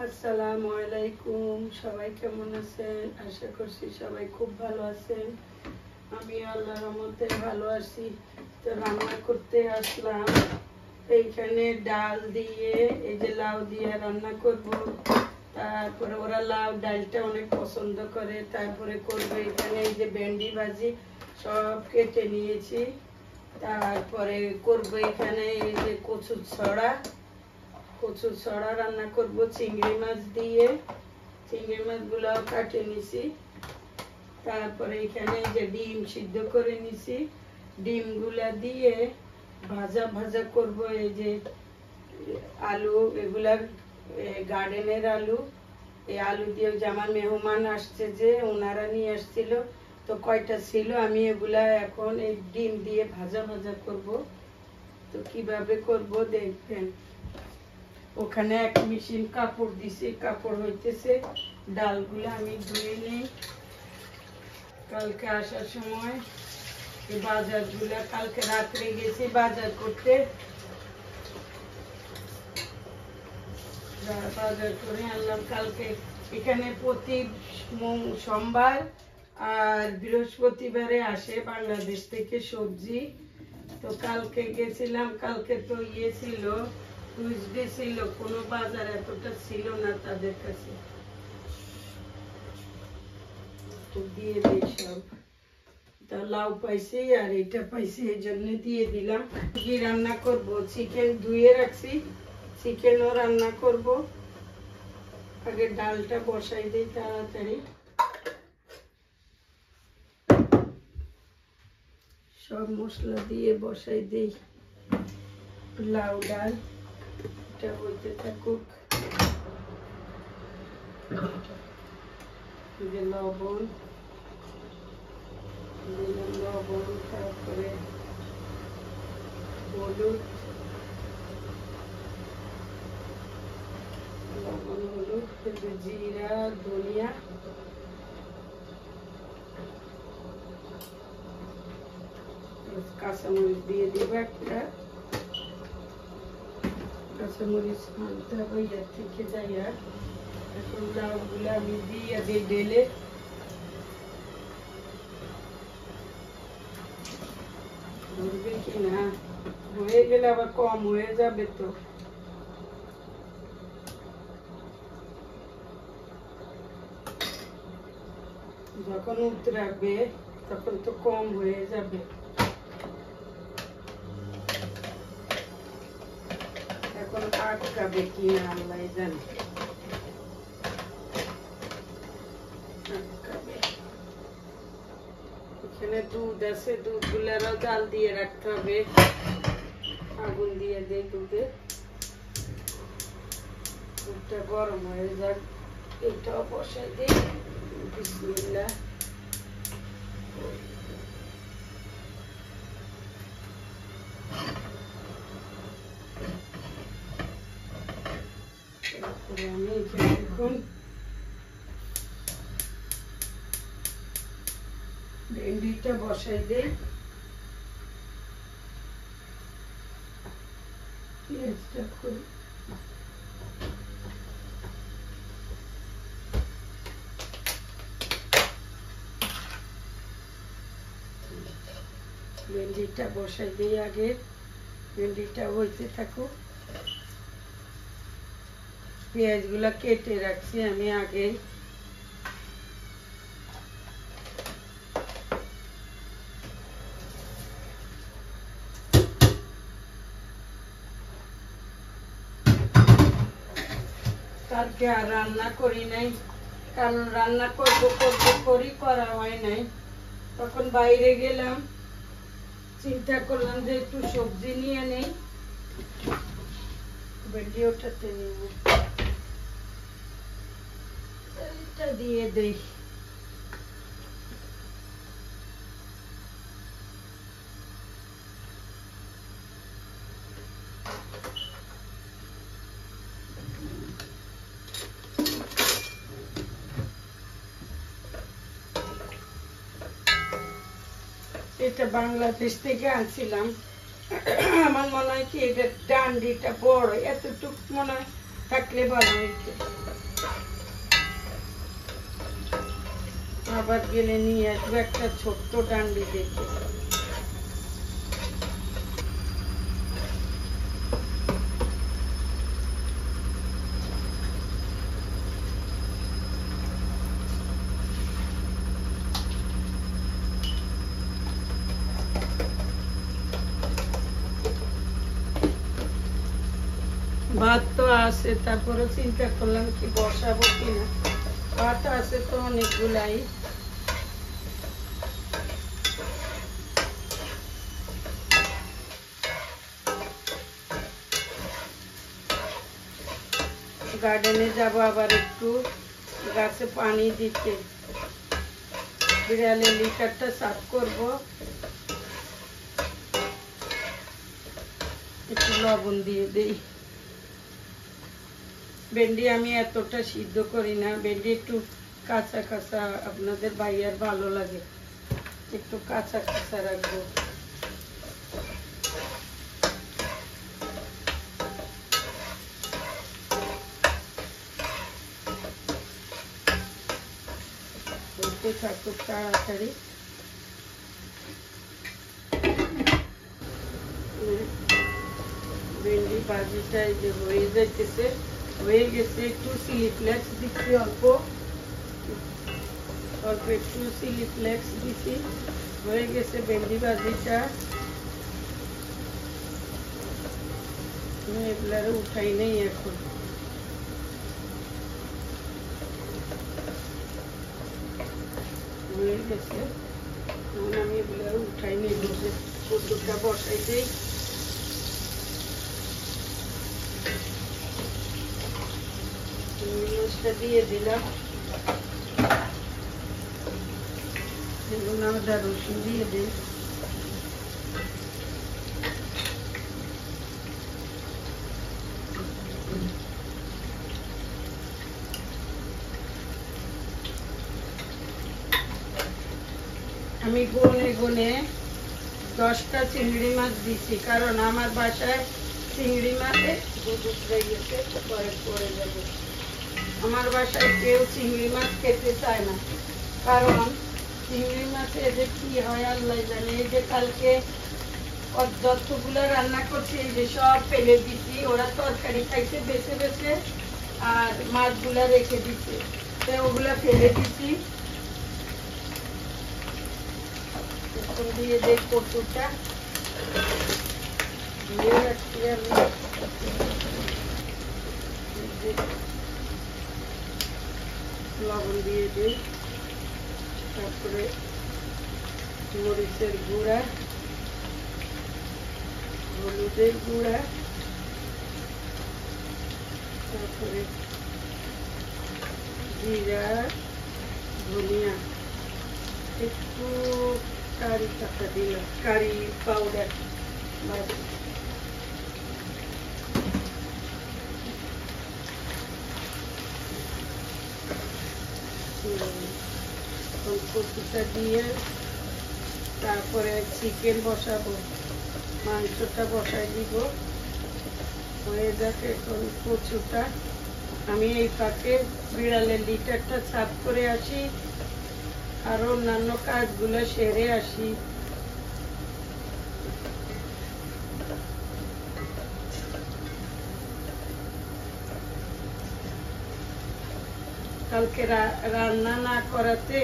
আসসালামু আলাইকুম, সবাই কেমন আছেন? আশা করছি সবাই খুব ভালো আছেন। আমি আল্লাহর রহমতে ভালো আছি। তো রান্না করতে আসলাম। এইখানে ডাল দিয়ে, এই যে লাউ দিয়ে রান্না করব। তারপরে ওরা লাউ ডালটা অনেক পছন্দ করে। তারপরে করবো এখানে এই যে ভেন্ডি ভাজি সব কেটে নিয়েছি। তারপরে করবো এখানে এই যে কচুর ছড়া রান্না করব চিংড়ি মাছ দিয়ে। চিংড়ি মাছগুলো কাটে নিছি। তারপরে এখানে যে ডিম সিদ্ধ করে নিছি, ডিমগুলা দিয়ে ভাজা ভাজা করব। এই যে আলু, এগুলা গার্ডেনের আলু। এই আলু দিয়ে যে আমার মেহমান আসছে, যে ওনারা নিয়ে আসছিল, তো কয়টা ছিল, আমি এগুলা এখন এই ডিম দিয়ে ভাজা ভাজা করব। তো কিভাবে করব দেখবেন। ওখানে এক মেশিন কাপড় দিছি, কাপড় হইতেছে। ডালগুলো আমি ধুয়ে নিই। কালকে আসার সময় এই বাজারগুলা, কালকে রাত্রে গেছি বাজার করতে। বাজার করে আনলাম। কালকে এখানে প্রতি সোমবার আর বৃহস্পতিবারে আসে বাংলাদেশ থেকে সবজি। তো কালকে গেছিলাম, কালকে তো ছিল টুইসডে ছিল, কোনো বাজার এতটা ছিল না তাদের কাছে। তো দিয়ে দিই সব। তা লাউ পাইছি আর এটা পাইছি, এই জন্য দিয়ে দিলাম। কি রান্না করব, চিকেন ধুয়ে রাখছি, চিকেনও রান্না করব। আগে ডালটা বসাই দিই তাড়াতাড়ি। সব মশলা দিয়ে বসাই দিই। লাউ ডাল এটা হইতে থাকুক। লবণ দিলাম, লবণ, তারপরে হলুদ, লবণ হলুদ, জিরা, ধনিয়া, কাঁচামরিচ দিয়ে দিব একটা। কাঁচামরিচ আনতে হবে ইয়ার থেকে যাইয়া। এখন লাউগুলো আমি দিয়ে দিই ঢেলে। ধরবে কি না, হয়ে গেলে আবার কম হয়ে যাবে। তো যখন উতরাবে তখন তো কম হয়ে যাবে। এখন আটকাবে কি না আল্লাহ জানে। এখানে দুধ আছে, দুধগুলারও জাল দিয়ে রাখতে হবে। আগুন দিয়ে দেয় দুধে, দুধটা গরম হয়ে যাক। এটাও বসাই দিই। বিসমিল্লাহ। আমি এখন ভেন্ডিটা বসাই দিই। পেঁয়াজটা করি। ভেন্ডিটা বসাই দিই আগে। ভেন্ডিটা হইতে থাকুক। পেঁয়াজগুলা কেটে রাখছি আমি আগে। কালকে আর রান্না করি নাই, কারণ রান্না করা হয় নাই। তখন বাইরে গেলাম, চিন্তা করলাম যে একটু সবজি নিয়ে নেই। ভিডিওটাতে নিব, এটা দিয়ে দেই। এটা বাংলাদেশ থেকে আনছিলাম। আমার মনে হয় কি এটা ডান্ডিটা বড়, এতটুকু মনে হয় থাকলে ভালো হইতো। আবার গেলে নিয়ে আসবো একটা ছোট্ট ডান্ডি দেখে। ভাত তো আছে, তারপরে চিন্তা করলাম কি বসাবো কিনা। ভাত আছে তো অনেকগুলাই। গার্ডেনে যাব আবার একটু গাছে পানি দিতে। বিড়ালের লিটারটা সাফ করব, একটু লবণ দিয়ে দেই। ভেন্ডি আমি এতটা সিদ্ধ করি না, ভেন্ডি একটু কাঁচা কাঁচা আপনাদের ভাইয়ার ভালো লাগে, একটু কাঁচা কাঁচা রাখবো। থাকুক তাড়াতাড়ি। ভেন্ডি ভাজিটা যে হয়ে যাইতেছে, হয়ে গেছে। একটু চিলি ফ্লেক্স দিচ্ছি, অল্প অল্প একটু চিলি ফ্লেক্স দিচ্ছি। হয়ে গেছে ভেন্ডি ভাজিটা। এগুলারে উঠাই নেই এখন। হয়ে গেছে, এখন আমি এগুলারে উঠাই নেই, বসে কচুরটা বসাই দিই। মাছটা দিয়ে দিলাম, এখন আদা রসুন দিয়ে দিই। আমি গুনে গুনে 10টা চিংড়ি মাছ দিচ্ছি, কারণ আমার বাসায় চিংড়ি মাছে দুধ উঠে গেছে, পরে পড়ে যাবে। আমার বাসায় কেউ চিংড়ি মাছ খেতে চায় না, কারণ চিংড়ি মাছে যে কি হয় আল্লাহ জানে। এই যে কালকে যতগুলো রান্না করছি, এই যে সব ফেলে দিচ্ছি। ওরা তরকারি খাইছে বেছে বেছে, আর মাছগুলা রেখে দিচ্ছে, তো ওগুলা ফেলে দিচ্ছি। দিয়ে দেখ কচুটা দিয়ে রাখছি আমি। লবণ দিয়ে দিই, তারপরে মরিচের গুঁড়া, হলুদের গুঁড়া, তারপরে জিরা, ধনিয়া, একটু কারি পাতা দিলাম, কারি পাউডার। কচুটা দিয়ে তারপরে চিকেন বসাবো, মাংসটা বসাই দিব। হয়ে যাবে এখন কচুটা। আমি এই ফাঁকে বিড়ালের লিটারটা সাফ করে আসি, আর অন্যান্য কাজগুলো সেরে আসি। কালকে রান্না না করাতে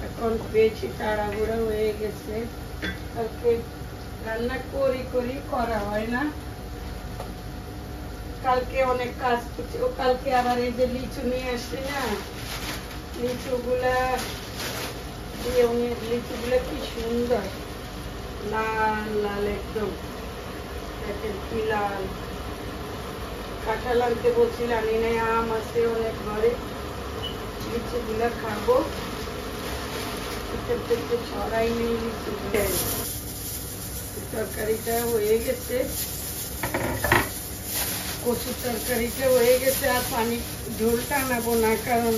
এখন বেশি তাড়াহুড়া হয়ে গেছে। কালকে রান্না করি করা হয় না। কালকে অনেক কাজ করছে। ও কালকে আবার এই যে লিচু নিয়ে আসছে না, লিচুগুলা কি সুন্দর লাল লাল, একদম দেখেন কি লাল। কাঁঠাল আনতে বলছিলাম, আনি নাই। আম আছে অনেক ঘরে, লিচুগুলা খাবো। ছড়াই নেই লিচু। তরকারিটা হয়ে গেছে, কচুর তরকারিটা হয়ে গেছে। আর পানি ঝোলটা আনাবো না, কারণ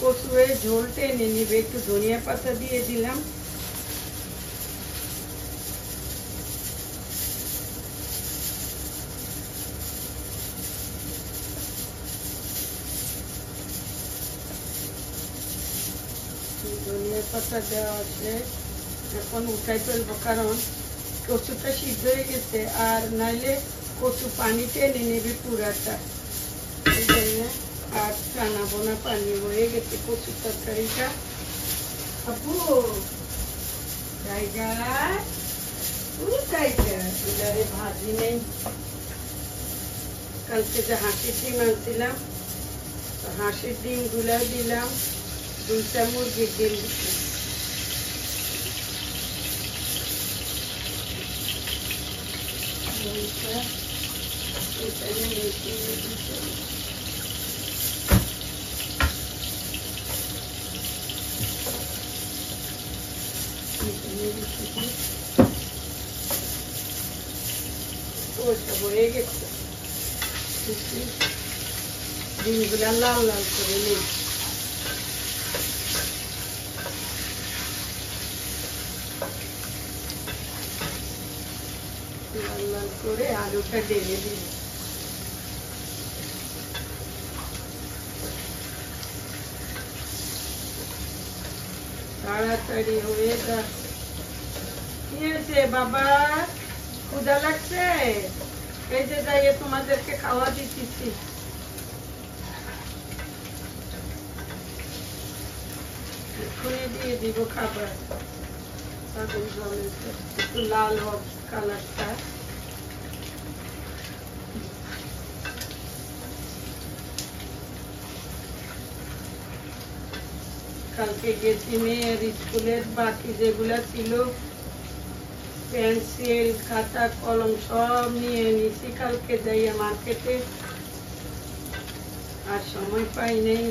কচু ঝোল টেনে নিবে। একটু ধনিয়া পাতা দিয়ে দিলাম। ধনিয়া পাতা দেওয়া আছে, এখন উঠাই ফেলবো কারণ কচুটা সিদ্ধ হয়ে গেছে, আর নাইলে কচু পানি টেনে নেবে পুরাটা, এই জন্য আর টানাবো না, পানি হয়ে গেছে কচুর তরকারিটা। আপু জায়গা এবারে ভাজি নেই, কালকে যে হাঁসের ডিম আনছিলাম, হাঁসের ডিম গুলা দিলাম, 2টা মুরগির ডিম দিলাম। হয়ে গেছে, ডিমগুলা লাল লাল করে নেই। লাল লাল করে আলুটা ঢেলে দিই। তাড়াতাড়ি হয়ে যা। কি হয়েছে বাবা, ক্ষুধা লাগছে? এই যে যাইয়ে তোমাদেরকে খাওয়া দিতেছি। এক্ষুনি দিয়ে দিব খাবার, একটু লাল হোক কালারটা। কালকে গেছি মেয়ের স্কুলের বাকি যেগুলা ছিল, পেন্সিল খাতা কলম সব নিয়ে নিয়েছি কালকে যাইয়া মার্কেটে, আর সময় পাই নেই,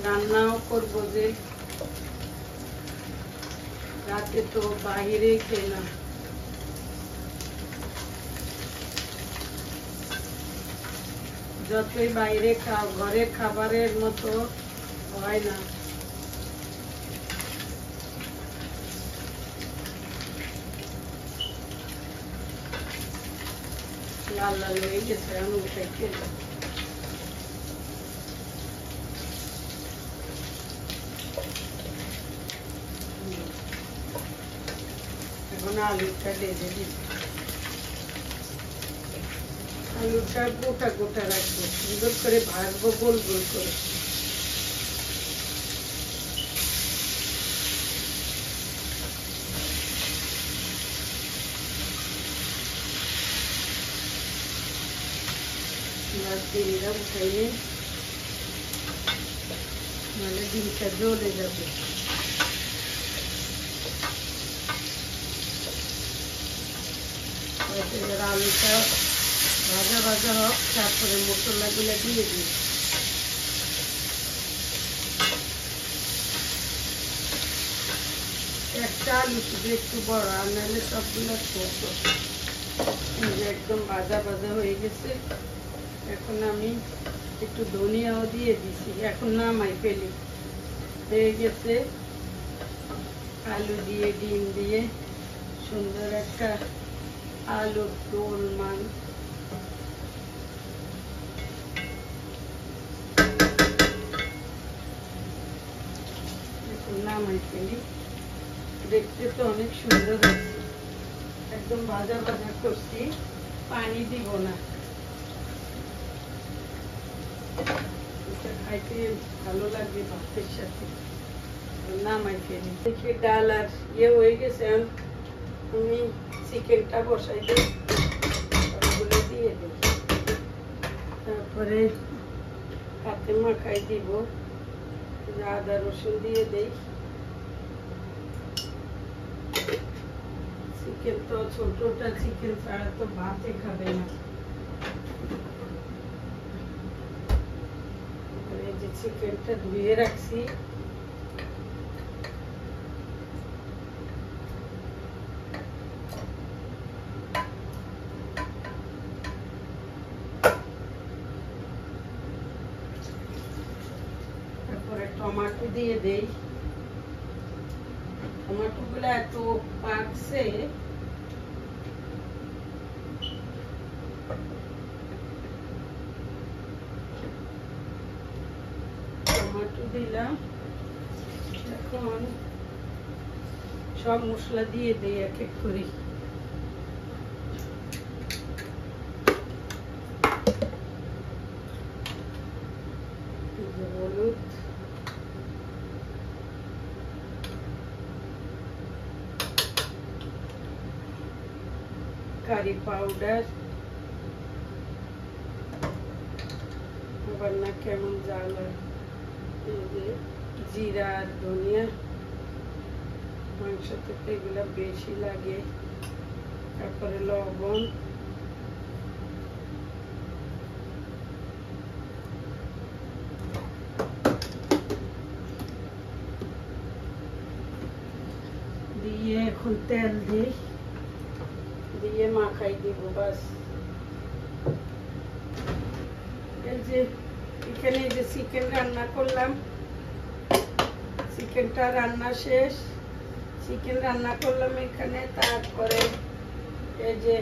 রান্নাও করবো যে, রাতে তো বাহিরে খেলাম। যতই বাইরে খাও ঘরের খাবারের মতো হয় না। লাল লাল হয়ে গেছে, আমি উঠে খেলাম। এখন আলুটা ঢেলে দিই, আলুটা গোটা গোটা রাখবো, সুন্দর করে ভাজবো গোল গোল করে। ডিমটা উঠাই নেই, নাহলে ডিমটা জ্বলে যাবে। আলুটা ভাজা ভাজা হোক, তারপরে মশলাগুলো দিয়ে দিই। একটা আলু শুধু একটু বড়, আর নাহলে সবগুলো ছোট। একদম ভাজা ভাজা হয়ে গেছে, এখন আমি একটু ধনিয়াও দিয়ে দিছি, এখন নামাই ফেলি। হয়ে গেছে আলু দিয়ে ডিম দিয়ে সুন্দর একটা আলুর দোলমান। এখন নামাই ফেলি, দেখতে তো অনেক সুন্দর হয়েছে, একদম ভাজা ভাজা করছি, পানি দিব না। এটা খাইতে ভালো লাগবে ভাতের সাথে। নামাই ফেলি, দেখি ডাল আর ইয়ে হয়ে গেছে, আমি চিকেনটা বসাই দিই, ওগুলো দিয়ে দিই, তারপরে হাতে মাখাই দিব, আদা রসুন দিয়ে দেই। চিকেন তো ছোটটা চিকেন ছাড়া তো ভাতে খাবে না। এই যে চিকেনটা ধুয়ে রাখছি, তারপরে টমেটো দিয়ে দেই। টমেটো গুলো এত পাকছে, টমেটো দিলাম, এখন সব মশলা দিয়ে দিই এক এক করে। হলুদ, কারি পাউডার, আবার না কেমন জাল, জিরা আর ধনিয়া, মাংস থেকে এগুলো বেশি লাগে। তারপরে লবণ, দিয়ে এখন তেল দিই, দিয়ে মাখাই দিব বাস। এই যে এখানে যে চিকেন রান্না করলাম, চিকেনটা রান্না শেষ, চিকেন রান্না করলাম এখানে। তারপরে এই যে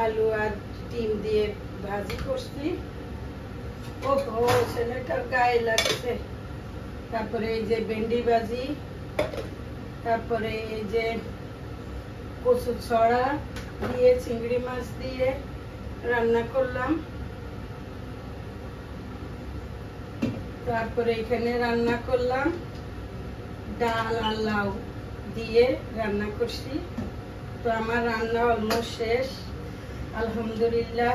আলু আর ডিম দিয়ে ভাজি করছি। ওহো, ছেলেটার গায়ে লাগছে। তারপরে এই যে ভেন্ডি ভাজি, তারপরে এই যে কচু ছড়া দিয়ে চিংড়ি মাছ দিয়ে রান্না করলাম। তারপরে এখানে রান্না করলাম ডাল আর লাউ দিয়ে রান্না করছি। তো আমার রান্না অলমোস্ট শেষ, আলহামদুলিল্লাহ।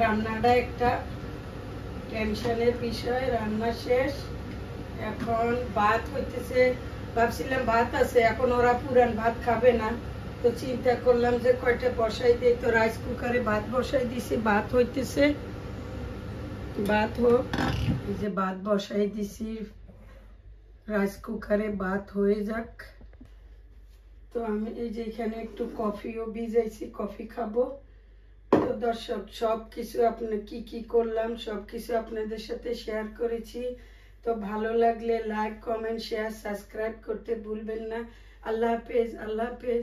রান্নাটা একটা টেনশনের বিষয়, রান্না শেষ। এখন ভাত হইতেছে, ভাবছিলাম ভাত আছে, এখন ওরা পুরান ভাত খাবে না, তো চিন্তা করলাম যে কয়টা বসাই দিই। তো রাইস কুকারে ভাত বসাই দিছি, ভাত হইতেছে, ভাত হোক। এই যে ভাত বসাই দিছি রাইস কুকারে, ভাত হয়ে যাক। তো আমি এই যে এখানে একটু কফিও ভিজাইছি, কফি খাবো। তো দর্শক, সব কিছু আপনি কি করলাম সব কিছু আপনাদের সাথে শেয়ার করেছি। তো ভালো লাগলে লাইক, কমেন্ট, শেয়ার, সাবস্ক্রাইব করতে ভুলবেন না। আল্লাহ হাফেজ, আল্লাহ হাফেজ।